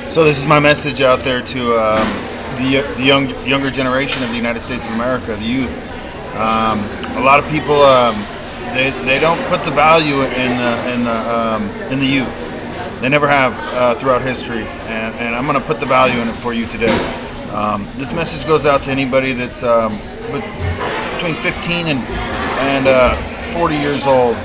So this is my message out there to younger generation of the United States of America, the youth. A lot of people they don't put the value in the youth. They never have throughout history, and I'm going to put the value in it for you today. This message goes out to anybody that's between 15 and 40 years old.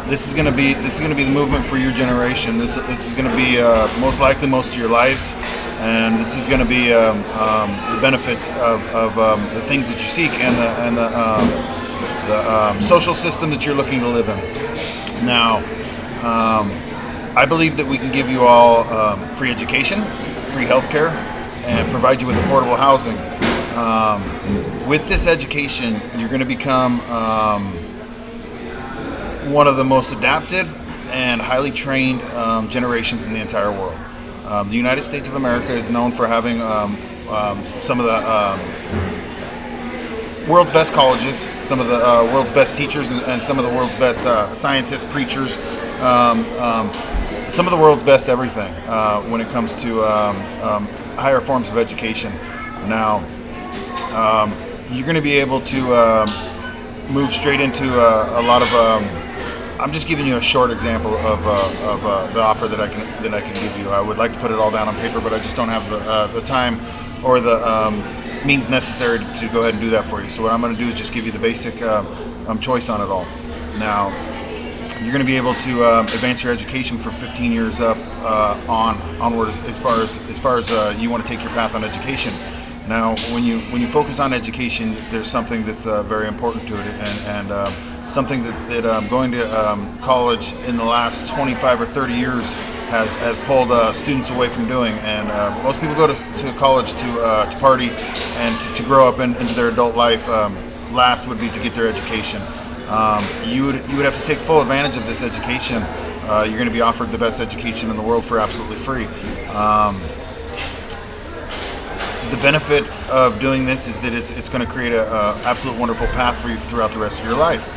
This is going to be the movement for your generation. This is going to be most likely most of your lives, and this is going to be the benefits of the things that you seek and the social system that you're looking to live in. Now, I believe that we can give you all free education, free healthcare, and provide you with affordable housing. With this education, you're going to become one of the most adaptive and highly trained generations in the entire world. The United States of America is known for having some of the world's best colleges, some of the world's best teachers, and some of the world's best scientists, preachers, some of the world's best everything when it comes to higher forms of education. Now, you're going to be able to move straight into a lot of I'm just giving you a short example of the offer that I can give you. I would like to put it all down on paper, but I just don't have the time or the means necessary to go ahead and do that for you. So what I'm going to do is just give you the basic choice on it all. Now, you're going to be able to advance your education for 15 years up onward as far as you want to take your path on education. Now, when you focus on education, there's something that's very important to it, and something that going to college in the last 25 or 30 years has pulled students away from doing. And most people go to college to party and to grow up into their adult life. Last would be to get their education. You would have to take full advantage of this education. You're going to be offered the best education in the world for absolutely free. The benefit of doing this is that it's going to create a absolute wonderful path for you throughout the rest of your life.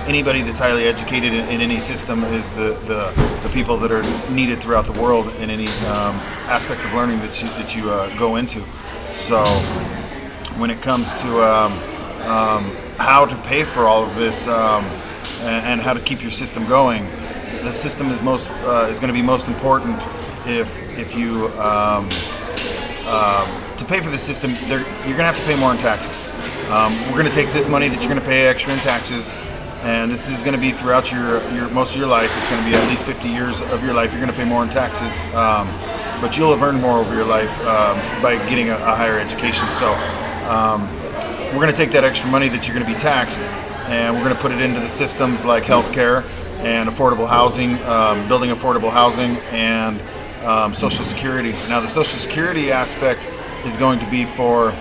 Anybody that's highly educated in any system is the people that are needed throughout the world in any aspect of learning that you go into. So when it comes to how to pay for all of this and how to keep your system going, the system is going to be most important if you to pay for the system. You're going to have to pay more in taxes. We're going to take this money that you're going to pay extra in taxes, and this is going to be throughout your most of your life. It's going to be at least 50 years of your life. You're going to pay more in taxes, but you'll have earned more over your life by getting a higher education. So we're going to take that extra money that you're going to be taxed, and we're going to put it into the systems like healthcare and affordable housing, building affordable housing, and Social Security. Now, the Social Security aspect is going to be for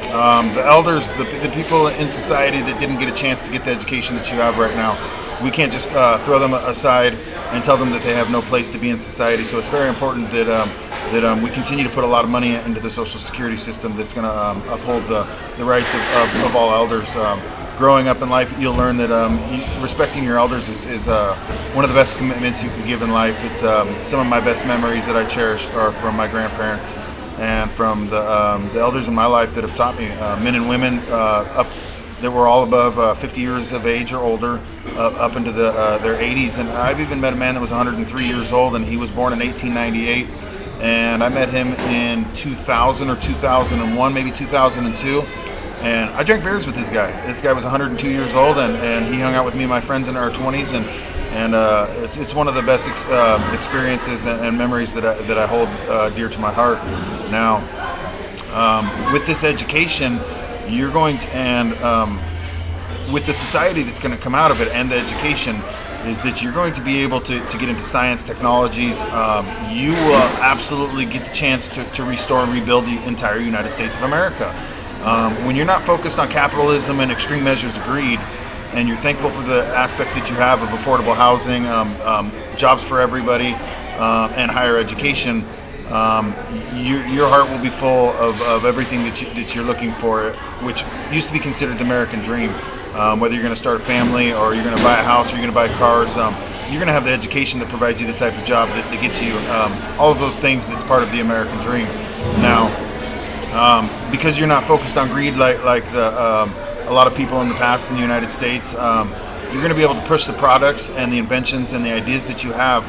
the elders, the people in society that didn't get a chance to get the education that you have right now. We can't just throw them aside and tell them that they have no place to be in society. So it's very important that we continue to put a lot of money into the Social Security system that's going to uphold the rights of all elders. Growing up in life, you'll learn that respecting your elders is one of the best commitments you can give in life. It's some of my best memories that I cherish are from my grandparents and from the elders in my life that have taught me, men and women up that were all above 50 years of age or older, up into their 80s. And I've even met a man that was 103 years old, and he was born in 1898. And I met him in 2000 or 2001, maybe 2002. And I drank beers with this guy. This guy was 102 years old, and he hung out with me and my friends in our 20s, and it's one of the best experiences and memories that I hold dear to my heart. Now, with this education, you're going to, and with the society that's going to come out of it and the education, is that you're going to be able to get into science, technologies. You will absolutely get the chance to restore and rebuild the entire United States of America. When you're not focused on capitalism and extreme measures of greed, and you're thankful for the aspect that you have of affordable housing, jobs for everybody, and higher education, your heart will be full of everything that you're looking for, which used to be considered the American dream. Whether you're going to start a family or you're going to buy a house or you're going to buy cars, you're going to have the education that provides you the type of job that gets you all of those things that's part of the American dream. Now, because you're not focused on greed like a lot of people in the past in the United States, you're going to be able to push the products and the inventions and the ideas that you have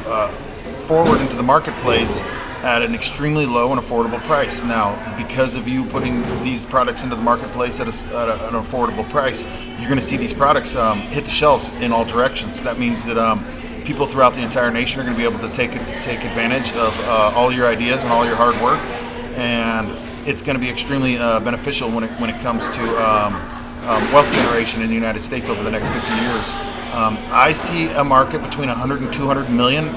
forward into the marketplace at an extremely low and affordable price. Now, because of you putting these products into the marketplace at an affordable price, you're going to see these products hit the shelves in all directions. That means that people throughout the entire nation are going to be able to take advantage of all your ideas and all your hard work, and it's going to be extremely beneficial when it comes to wealth generation in the United States over the next 50 years. I see a market between 100 and 200 million.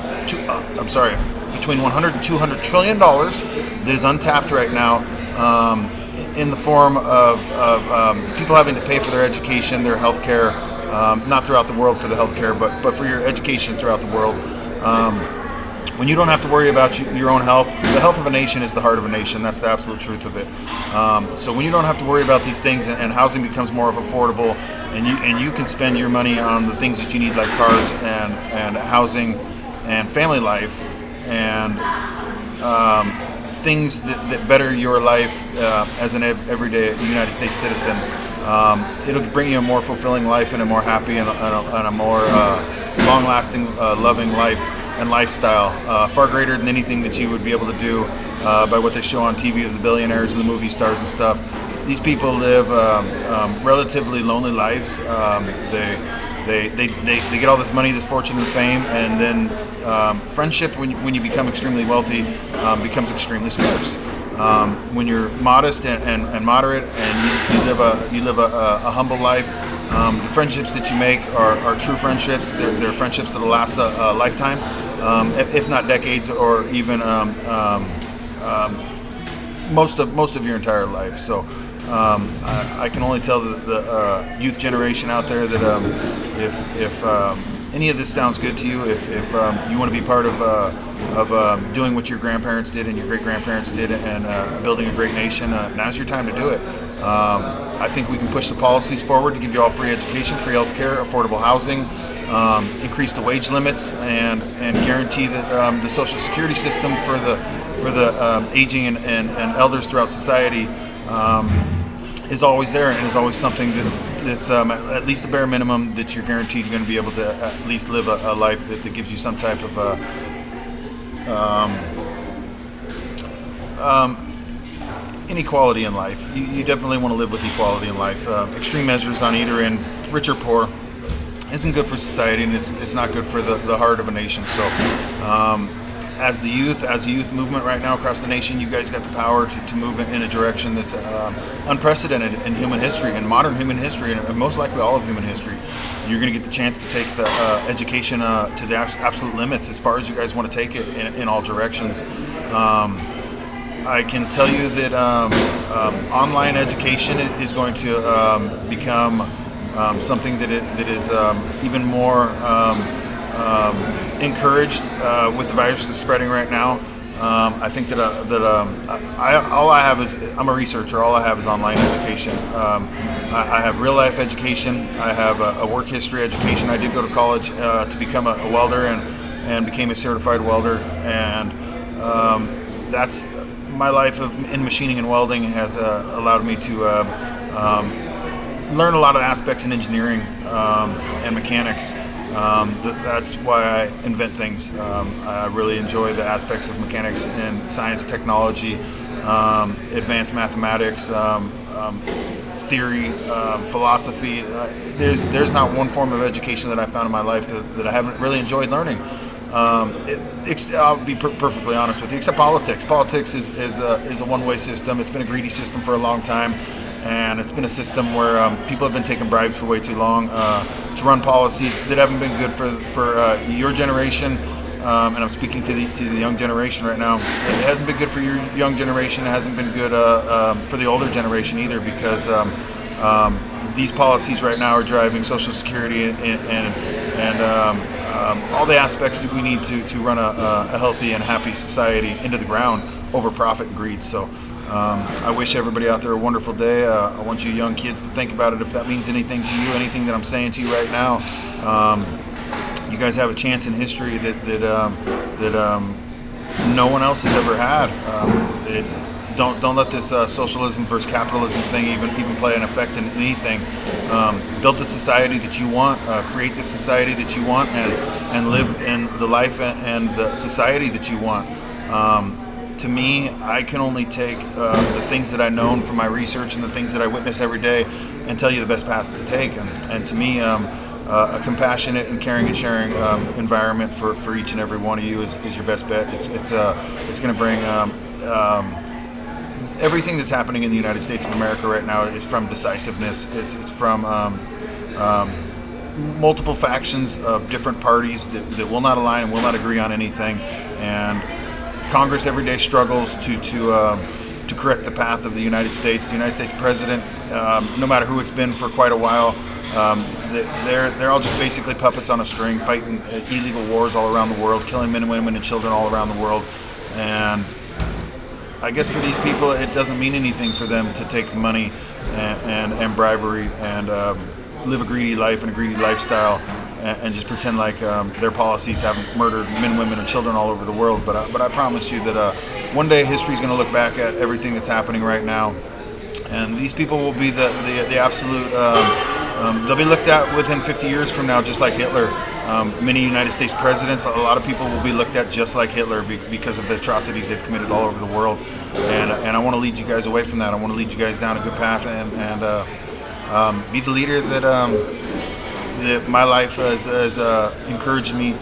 Between 100 and 200 trillion dollars that is untapped right now, in the form of people having to pay for their education, their health care, not throughout the world for the health care, but for your education throughout the world. When you don't have to worry about your own health, the health of a nation is the heart of a nation. That's the absolute truth of it. So when you don't have to worry about these things, and housing becomes more of affordable, and you can spend your money on the things that you need, like cars and housing and family life, and things that better your life as an everyday United States citizen. It'll bring you a more fulfilling life and a more happy and a more long-lasting, loving life and lifestyle, far greater than anything that you would be able to do by what they show on TV of the billionaires and the movie stars and stuff. These people live relatively lonely lives. They get all this money, this fortune and fame, and then friendship, when you become extremely wealthy, becomes extremely scarce. When you're modest and moderate, and you live a humble life, the friendships that you make are true friendships. They're friendships that'll last a lifetime, if not decades, or even most of your entire life. So I can only tell the youth generation out there that if any of this sounds good to you, if you want to be part of doing what your grandparents did and your great-grandparents did, and building a great nation, now's your time to do it. I think we can push the policies forward to give you all free education, free health care, affordable housing, increase the wage limits, and guarantee that the Social Security system for the aging and elders throughout society is always there, and is always something that's at least the bare minimum that you're guaranteed going to be able to at least live a life that gives you some type of inequality in life. You definitely want to live with equality in life. Extreme measures on either end, rich or poor, isn't good for society, and it's not good for the heart of a nation. So as a youth movement right now across the nation, you guys got the power to move in a direction that's unprecedented in human history, in modern human history, and most likely all of human history. You're going to get the chance to take the education to the absolute limits, as far as you guys want to take it in all directions. I can tell you that online education is going to become something that is even more encouraged with the virus that's spreading right now. I think that all I have is, I'm a researcher. All I have is online education. I have real life education. I have a work history education. I did go to college to become a welder, and became a certified welder. And that's my life in machining and welding has allowed me to learn a lot of aspects in engineering and mechanics. That's why I invent things. I really enjoy the aspects of mechanics and science, technology, advanced mathematics, theory, philosophy. There's not one form of education that I found in my life that I haven't really enjoyed learning. I'll be perfectly honest with you, except politics. Politics is a one-way system. It's been a greedy system for a long time, and it's been a system where people have been taking bribes for way too long to run policies that haven't been good for your generation. And I'm speaking to the young generation right now. It hasn't been good for your young generation. It hasn't been good for the older generation either, because these policies right now are driving Social Security and all the aspects that we need to run a healthy and happy society into the ground over profit and greed. So I wish everybody out there a wonderful day. I want you young kids to think about it, if that means anything to you, anything that I'm saying to you right now. You guys have a chance in history that no one else has ever had. It's don't let this socialism versus capitalism thing even play an effect in anything. Build the society that you want, create the society that you want, and live in the life and the society that you want. To me, I can only take the things that I know from my research and the things that I witness every day and tell you the best path to take. And to me, a compassionate and caring and sharing environment for each and every one of you is your best bet. It's going to bring everything that's happening in the United States of America right now is from decisiveness. It's from multiple factions of different parties that will not align and will not agree on anything. And Congress every day struggles to correct the path of the United States. The United States president, no matter who it's been for quite a while, they're all just basically puppets on a string, fighting illegal wars all around the world, killing men and women and children all around the world. And I guess for these people, it doesn't mean anything for them to take the money and bribery and live a greedy life and a greedy lifestyle and just pretend like their policies haven't murdered men, women, and children all over the world. But I promise you that one day history is going to look back at everything that's happening right now, and these people will be the absolute. They'll be looked at within 50 years from now, just like Hitler. Many United States presidents, a lot of people will be looked at just like Hitler because of the atrocities they've committed all over the world. And I want to lead you guys away from that. I want to lead you guys down a good path and be the leader that my life has encouraged me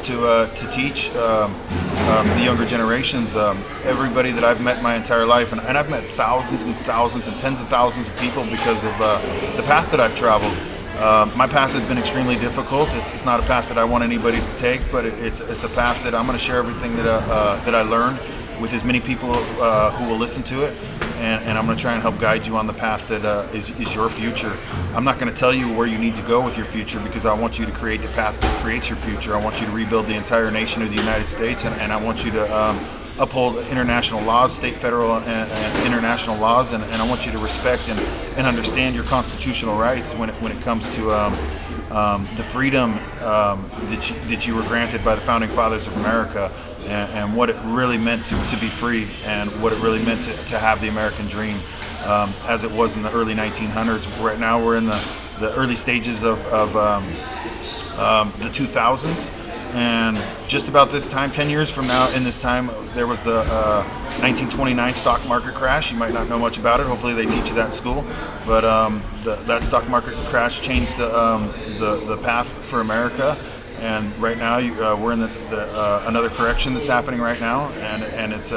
to teach the younger generations. Everybody that I've met my entire life, and I've met thousands and thousands and tens of thousands of people because of the path that I've traveled. My path has been extremely difficult. It's not a path that I want anybody to take, but it's a path that I'm going to share everything that I learned with as many people who will listen to it, and I'm going to try and help guide you on the path that is your future. I'm not going to tell you where you need to go with your future because I want you to create the path that creates your future. I want you to rebuild the entire nation of the United States, and I want you to uphold international laws, state, federal, and international laws, and I want you to respect and understand your constitutional rights when it comes to the freedom that you were granted by the founding fathers of America, and what it really meant to be free, and what it really meant to have the American dream as it was in the early 1900s. Right now we're in the early stages of the 2000s. And just about this time, 10 years from now, in this time, there was the 1929 stock market crash. You might not know much about it. Hopefully they teach you that in school. But that stock market crash changed the path for America. And right now, we're in another correction that's happening right now. And it's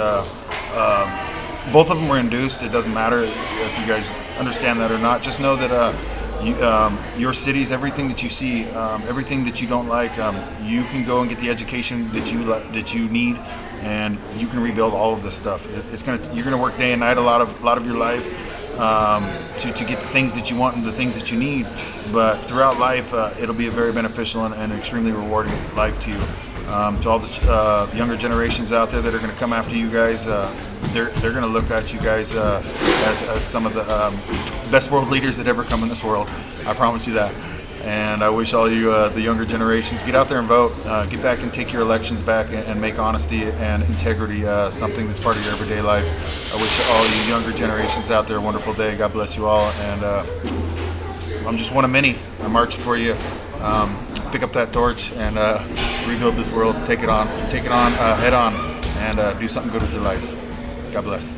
both of them were induced. It doesn't matter if you guys understand that or not. Just know that your cities, everything that you see, everything that you don't like, you can go and get the education that you need, and you can rebuild all of this stuff. You're gonna work day and night a lot of your life to get the things that you want and the things that you need. But throughout life, it'll be a very beneficial and extremely rewarding life to you. To all the younger generations out there that are going to come after you guys, they're going to look at you guys as some of the best world leaders that ever come in this world. I promise you that. And I wish all you, the younger generations, get out there and vote. Get back and take your elections back and make honesty and integrity something that's part of your everyday life. I wish all you younger generations out there a wonderful day. God bless you all. And I'm just one of many. I marched for you. Pick up that torch and rebuild this world. Take it on head on, and do something good with your lives. God bless.